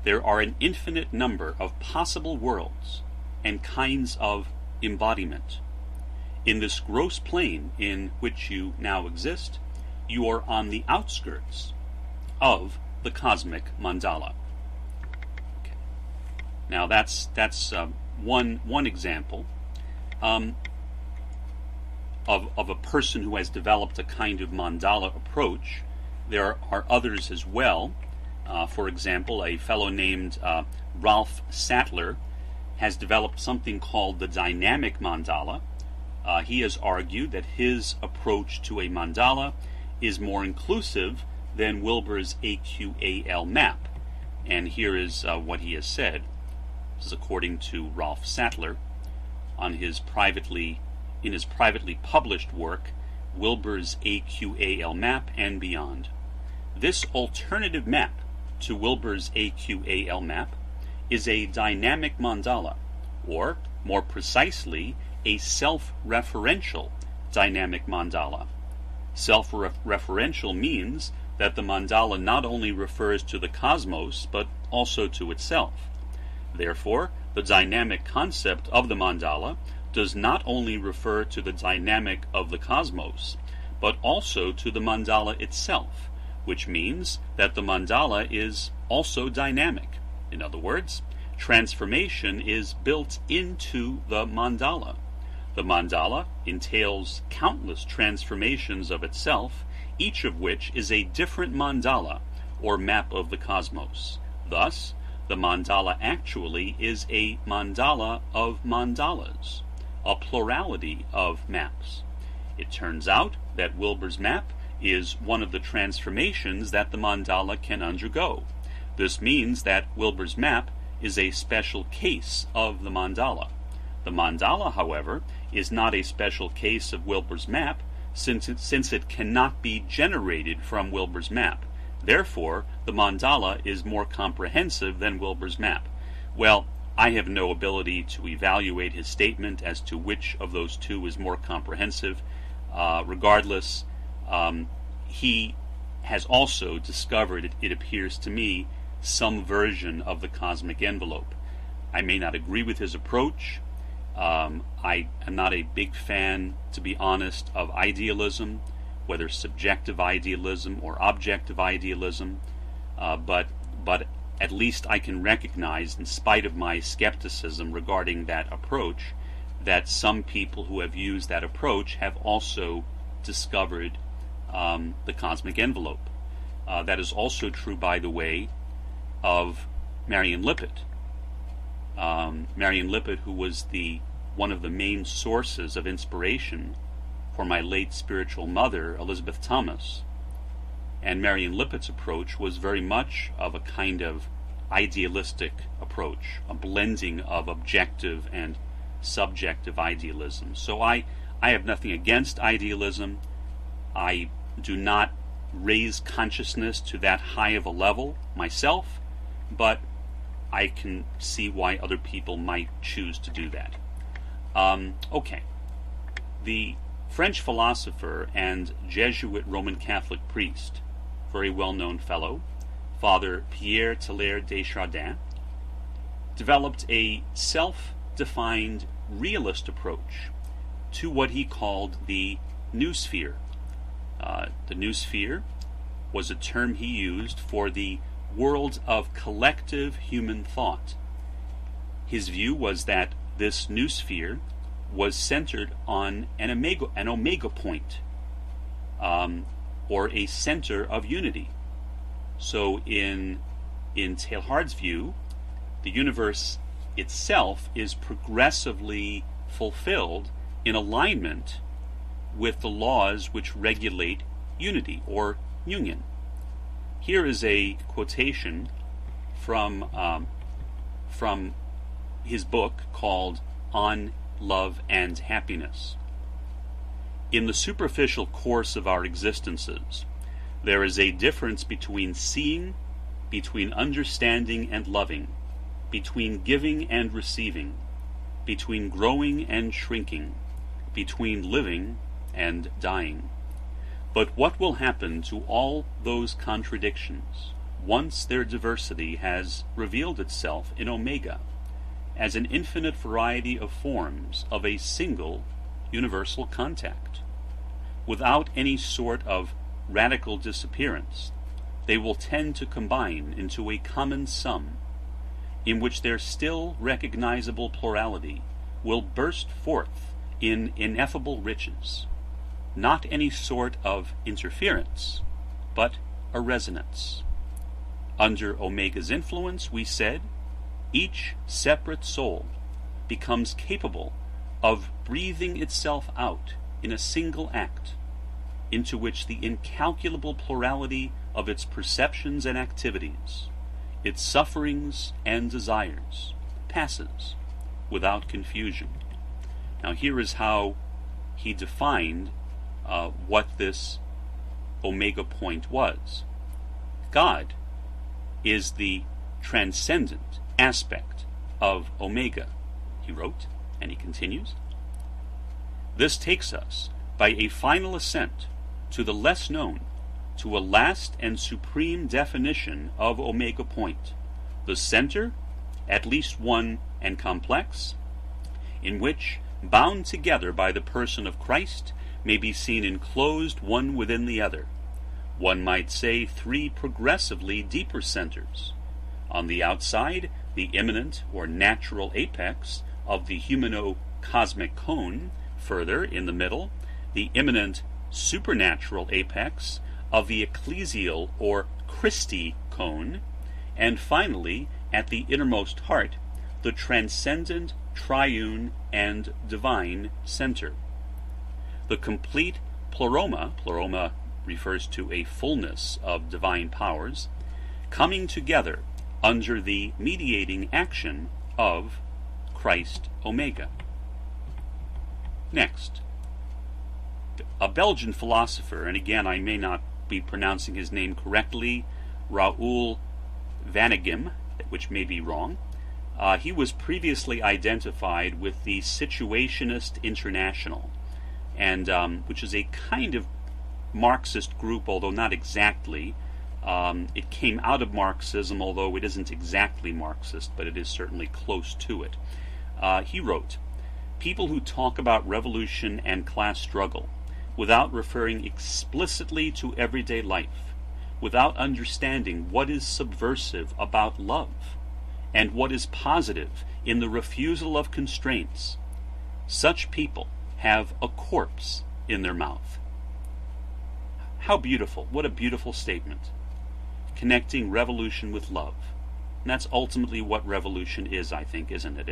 there are an infinite number of possible worlds and kinds of embodiment. In this gross plane in which you now exist, you are on the outskirts of the cosmic mandala. Okay. Now that's one example of a person who has developed a kind of mandala approach. There are others as well. For example, a fellow named Ralph Sattler has developed something called the Dynamic Mandala. He has argued that his approach to a mandala is more inclusive than Wilber's AQAL map. And here is what he has said. This is according to Ralph Sattler in his privately published work, Wilber's AQAL map and beyond. This alternative map to Wilber's AQAL map is a dynamic mandala, or more precisely, a self-referential dynamic mandala. Self-referential means that the mandala not only refers to the cosmos, but also to itself. Therefore, the dynamic concept of the mandala does not only refer to the dynamic of the cosmos, but also to the mandala itself, which means that the mandala is also dynamic. In other words, transformation is built into the mandala. The mandala entails countless transformations of itself, each of which is a different mandala, or map of the cosmos. Thus, the mandala actually is a mandala of mandalas, a plurality of maps. It turns out that Wilber's map is one of the transformations that the mandala can undergo. This means that Wilber's map is a special case of the mandala. The mandala, however, is not a special case of Wilber's map, since it cannot be generated from Wilber's map. Therefore, the mandala is more comprehensive than Wilber's map. Well, I have no ability to evaluate his statement as to which of those two is more comprehensive. Regardless, he has also discovered, it appears to me, some version of the cosmic envelope. I may not agree with his approach. I am not a big fan, to be honest, of idealism, whether subjective idealism or objective idealism, but at least I can recognize, in spite of my skepticism regarding that approach, that some people who have used that approach have also discovered the cosmic envelope. That is also true, by the way, of Marion Lippert. Marion Lippert, who was one of the main sources of inspiration for my late spiritual mother, Elizabeth Thomas. And Marion Lippert's approach was very much of a kind of idealistic approach, a blending of objective and subjective idealism. So I have nothing against idealism. I do not raise consciousness to that high of a level myself, but I can see why other people might choose to do that. Okay. The French philosopher and Jesuit Roman Catholic priest, very well-known fellow, Father Pierre Teilhard de Chardin, developed a self-defined realist approach to what he called the new sphere. The new sphere was a term he used for the world of collective human thought. His view was that this new sphere was centered on an omega point, or a center of unity. So in Teilhard's view, the universe itself is progressively fulfilled in alignment with the laws which regulate unity or union. Here is a quotation from his book called On Love and Happiness. In the superficial course of our existences, there is a difference between seeing, between understanding and loving, between giving and receiving, between growing and shrinking, between living and dying. But what will happen to all those contradictions once their diversity has revealed itself in Omega as an infinite variety of forms of a single universal contact? Without any sort of radical disappearance, they will tend to combine into a common sum, in which their still recognizable plurality will burst forth in ineffable riches. Not any sort of interference, but a resonance. Under Omega's influence, we said, each separate soul becomes capable of breathing itself out in a single act, into which the incalculable plurality of its perceptions and activities, its sufferings and desires, passes without confusion. Now here is how he defined what this Omega point was. God is the transcendent aspect of Omega, he wrote, and he continues. This takes us by a final ascent to the less known, to a last and supreme definition of Omega point, the center, at least one and complex, in which, bound together by the person of Christ, may be seen enclosed one within the other. One might say 3 progressively deeper centers. On the outside, the immanent or natural apex of the humano-cosmic cone. Further, in the middle, the immanent supernatural apex of the ecclesial or Christi cone. And finally, at the innermost heart, the transcendent, triune, and divine center. The complete pleroma refers to a fullness of divine powers, coming together under the mediating action of Christ Omega. Next, a Belgian philosopher, and again I may not be pronouncing his name correctly, Raoul Van Gogh, which may be wrong. He was previously identified with the Situationist International, and which is a kind of Marxist group, although not exactly. It came out of Marxism, although it isn't exactly Marxist, but it is certainly close to it. He wrote, "People who talk about revolution and class struggle without referring explicitly to everyday life, without understanding what is subversive about love, and what is positive in the refusal of constraints, such people have a corpse in their mouth." How beautiful. What a beautiful statement. Connecting revolution with love. And that's ultimately what revolution is, I think, isn't it?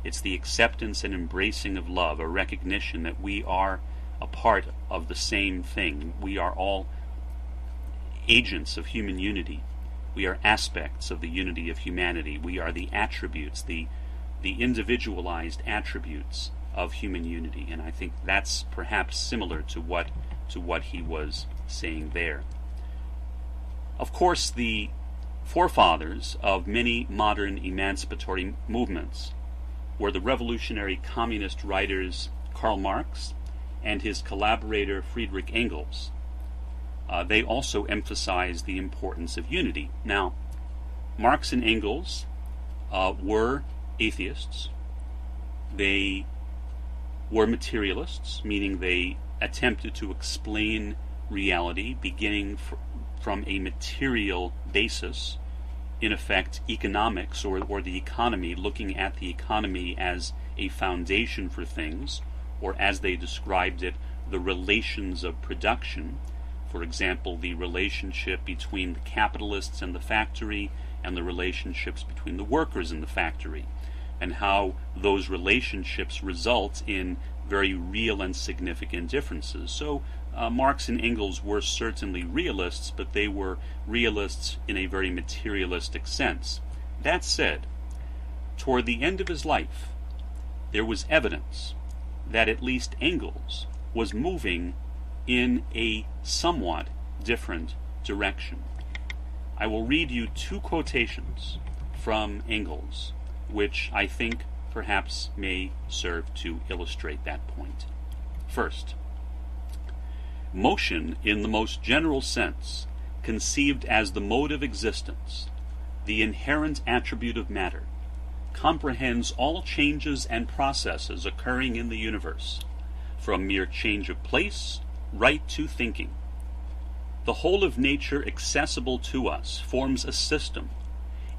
It's the acceptance and embracing of love, a recognition that we are a part of the same thing. We are all agents of human unity. We are aspects of the unity of humanity. We are the attributes, the individualized attributes of human unity. And I think that's perhaps similar to what he was saying there. Of course, the forefathers of many modern emancipatory movements were the revolutionary communist writers Karl Marx and his collaborator Friedrich Engels. They also emphasized the importance of unity. Now, Marx and Engels were atheists. They were materialists, meaning they attempted to explain reality beginning from a material basis, in effect economics or the economy, looking at the economy as a foundation for things, or as they described it, the relations of production. For example, the relationship between the capitalists and the factory, and the relationships between the workers in the factory, and how those relationships result in very real and significant differences. So Marx and Engels were certainly realists, but they were realists in a very materialistic sense. That said, toward the end of his life, there was evidence that at least Engels was moving in a somewhat different direction. I will read you two quotations from Engels, which I think perhaps may serve to illustrate that point. First, motion in the most general sense, conceived as the mode of existence, the inherent attribute of matter, comprehends all changes and processes occurring in the universe, from mere change of place right to thinking. The whole of nature accessible to us forms a system,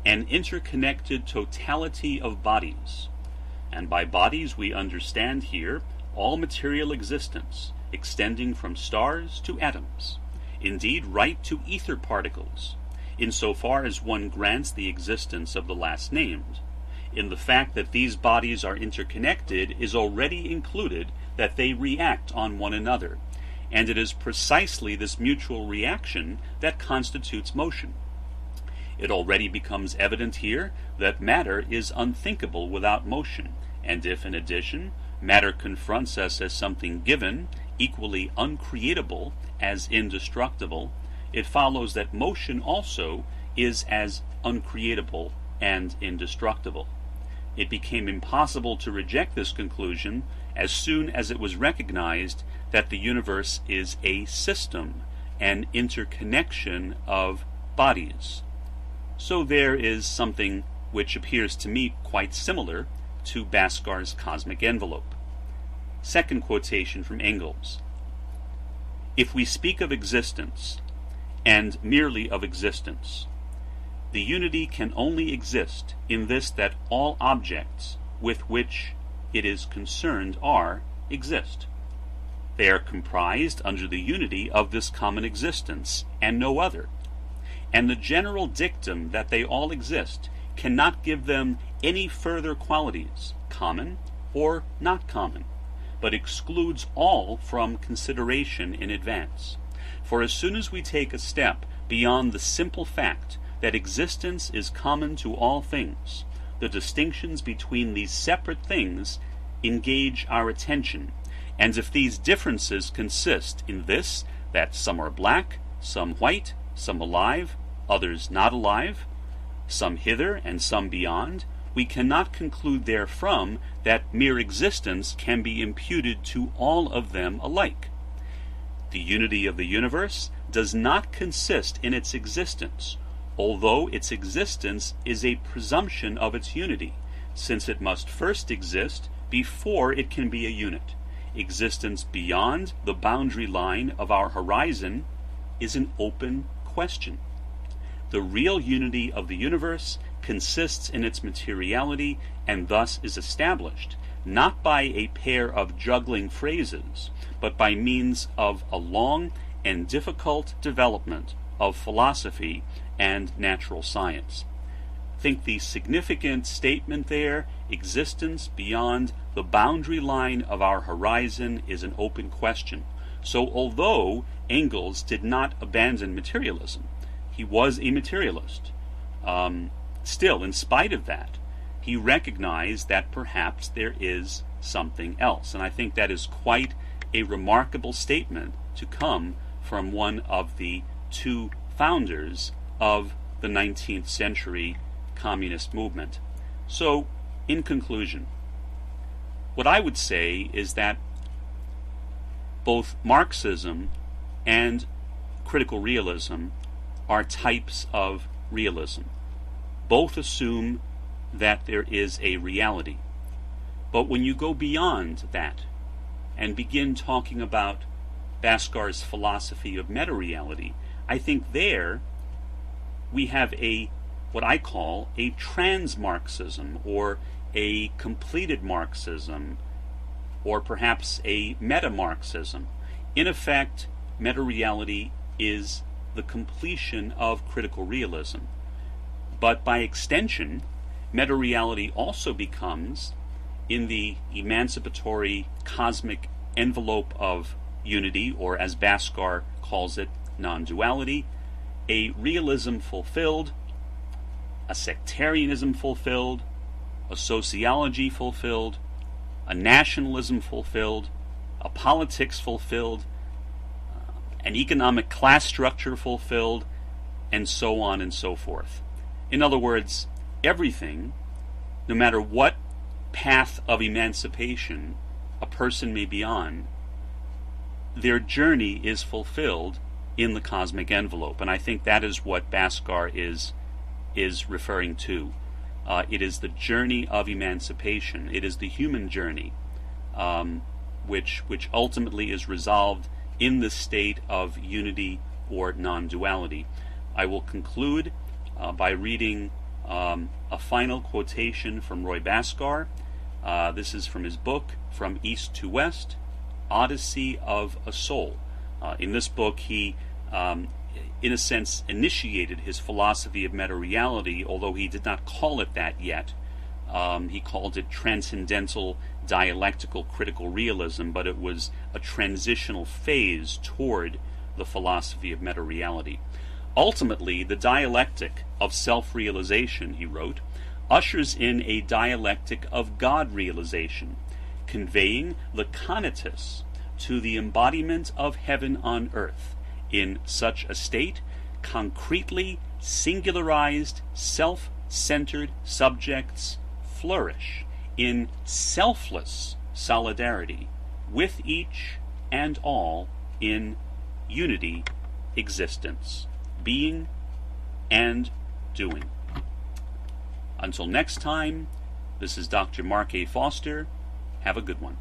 an interconnected totality of bodies, and by bodies we understand here all material existence, extending from stars to atoms, indeed right to ether particles, insofar as one grants the existence of the last named. In the fact that these bodies are interconnected is already included that they react on one another, and it is precisely this mutual reaction that constitutes motion. It already becomes evident here that matter is unthinkable without motion, and if, in addition, matter confronts us as something given, equally uncreatable as indestructible, it follows that motion also is as uncreatable and indestructible. It became impossible to reject this conclusion as soon as it was recognized that the universe is a system, an interconnection of bodies. So there is something which appears to me quite similar to Basscar's cosmic envelope. Second quotation from Engels. If we speak of existence, and merely of existence, the unity can only exist in this, that all objects with which it is concerned exist. They are comprised under the unity of this common existence, and no other. And the general dictum that they all exist cannot give them any further qualities, common or not common, but excludes all from consideration in advance. For as soon as we take a step beyond the simple fact that existence is common to all things, the distinctions between these separate things engage our attention, and if these differences consist in this, that some are black, some white, some alive, others not alive, some hither and some beyond, we cannot conclude therefrom that mere existence can be imputed to all of them alike. The unity of the universe does not consist in its existence, although its existence is a presumption of its unity, since it must first exist before it can be a unit. Existence beyond the boundary line of our horizon is an open question. The real unity of the universe consists in its materiality, and thus is established, not by a pair of juggling phrases, but by means of a long and difficult development of philosophy and natural science. Think the significant statement there, existence beyond the boundary line of our horizon is an open question. So although Engels did not abandon materialism, he was a materialist. Still, in spite of that, he recognized that perhaps there is something else. And I think that is quite a remarkable statement to come from one of the two founders of the 19th century communist movement. So, in conclusion, what I would say is that both Marxism and critical realism are types of realism. Both assume that there is a reality. But when you go beyond that and begin talking about Bascar's philosophy of meta-reality, I think there we have what I call a trans-Marxism, or a completed Marxism, or perhaps a meta-Marxism. In effect, meta-reality is the completion of critical realism. But by extension, meta-reality also becomes, in the emancipatory cosmic envelope of unity, or as Basscar calls it, non-duality, a realism fulfilled, a sectarianism fulfilled, a sociology fulfilled, a nationalism fulfilled, a politics fulfilled, an economic class structure fulfilled, and so on and so forth. In other words, everything, no matter what path of emancipation a person may be on, their journey is fulfilled in the cosmic envelope. And I think that is what Basscar is referring to. It is the journey of emancipation. It is the human journey, which ultimately is resolved in the state of unity or non-duality. I will conclude by reading a final quotation from Roy Bhaskar. This is from his book, From East to West, Odyssey of a Soul. In this book, he, in a sense, initiated his philosophy of meta-reality, although he did not call it that yet. He called it transcendental dialectical critical realism, but it was a transitional phase toward the philosophy of meta-reality. Ultimately, the dialectic of self-realization, he wrote, ushers in a dialectic of God-realization, conveying the conatus to the embodiment of heaven on earth. In such a state, concretely singularized, self-centered subjects flourish in selfless solidarity with each and all in unity existence, being and doing. Until next time, this is Dr. Mark A. Foster. Have a good one.